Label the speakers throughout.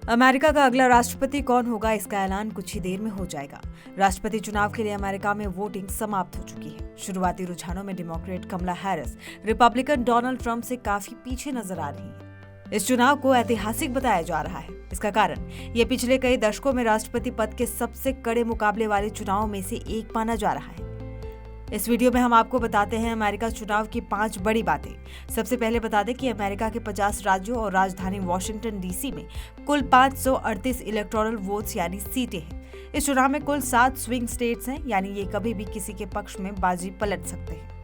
Speaker 1: America का अगला राष्ट्रपति कौन होगा, इसका ऐलान कुछ ही देर में हो जाएगा। राष्ट्रपति चुनाव के लिए अमेरिका में वोटिंग समाप्त हो चुकी है। शुरुआती रुझानों में डेमोक्रेट कमला हैरिस रिपब्लिकन डोनाल्ड ट्रंप से काफी पीछे नजर आ रही हैं। इस चुनाव को ऐतिहासिक बताया जा रहा है। इसका कारण ये पिछले कई दशकों में राष्ट्रपति पद के सबसे कड़े मुकाबले वाले चुनावों में से एक माना जा रहा है। इस वीडियो में हम आपको बताते हैं अमेरिका चुनाव की 5 बड़ी बातें। सबसे पहले बता दें कि अमेरिका के 50 राज्यों और राजधानी वॉशिंगटन डीसी में कुल 538 इलेक्टोरल वोट्स यानी सीटें हैं। इस चुनाव में कुल 7 स्विंग स्टेट्स हैं, यानी ये कभी भी किसी के पक्ष में बाजी पलट सकते हैं।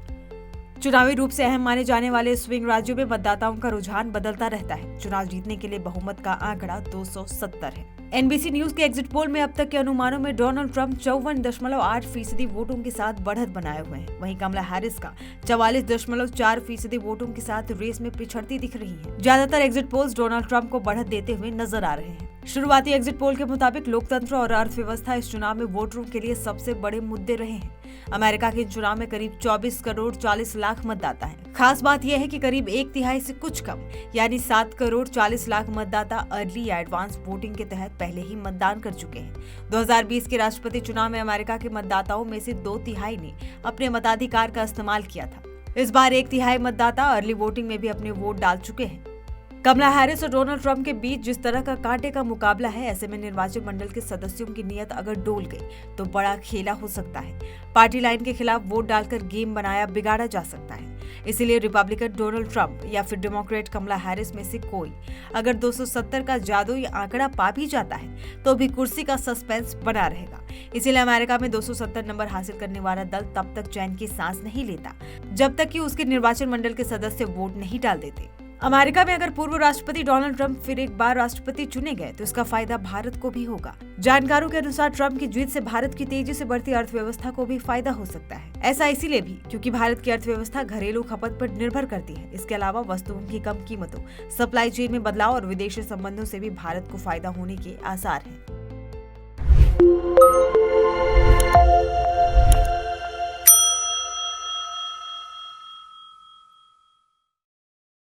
Speaker 1: चुनावी रूप से अहम माने जाने वाले स्विंग राज्यों में मतदाताओं का रुझान बदलता रहता है। चुनाव जीतने के लिए बहुमत का आंकड़ा 270 है। एनबीसी न्यूज के एग्जिट पोल में अब तक के अनुमानों में डोनाल्ड ट्रंप 54.8% वोटों के साथ बढ़त बनाए हुए हैं। वहीं कमला हैरिस का 44.4% वोटों के साथ रेस में पिछड़ती दिख रही है। ज्यादातर एग्जिट पोल्स डोनाल्ड ट्रंप को बढ़त देते हुए नजर आ रहे हैं। शुरुआती एग्जिट पोल के मुताबिक लोकतंत्र और अर्थव्यवस्था इस चुनाव में वोटरों के लिए सबसे बड़े मुद्दे रहे हैं। अमेरिका के चुनाव में करीब 24 करोड़ 40 लाख मतदाता हैं। खास बात यह है कि करीब 1/3 से कुछ कम यानी 7 करोड़ 40 लाख मतदाता अर्ली या एडवांस वोटिंग के तहत पहले ही मतदान कर चुके हैं। 2020 के राष्ट्रपति चुनाव में अमेरिका के मतदाताओं में से 2/3 ने अपने मताधिकार का इस्तेमाल किया था। इस बार 1/3 मतदाता अर्ली वोटिंग में भी अपने वोट डाल चुके हैं। कमला हैरिस और डोनाल्ड ट्रंप के बीच जिस तरह का कांटे का मुकाबला है, ऐसे में निर्वाचन मंडल के सदस्यों की नीयत अगर डोल गई तो बड़ा खेला हो सकता है। पार्टी लाइन के खिलाफ वोट डालकर गेम बनाया बिगाड़ा जा सकता है। इसीलिए रिपब्लिकन डोनाल्ड ट्रंप या फिर डेमोक्रेट कमला हैरिस में से कोई अगर 270 का जादुई आंकड़ा पा भी जाता है तो भी कुर्सी का सस्पेंस बना रहेगा। इसीलिए अमेरिका में 270 नंबर हासिल करने वाला दल तब तक चैन की सांस नहीं लेता जब तक कि उसके निर्वाचन मंडल के सदस्य वोट नहीं डाल देते। अमेरिका में अगर पूर्व राष्ट्रपति डोनाल्ड ट्रंप फिर एक बार राष्ट्रपति चुने गए तो इसका फायदा भारत को भी होगा। जानकारों के अनुसार ट्रंप की जीत से भारत की तेजी से बढ़ती अर्थव्यवस्था को भी फायदा हो सकता है। ऐसा इसीलिए भी क्योंकि भारत की अर्थव्यवस्था घरेलू खपत पर निर्भर करती है। इसके अलावा वस्तुओं की कम कीमतों, सप्लाई चेन में बदलाव और विदेशी संबंधों से भी भारत को फायदा होने के आसार हैं।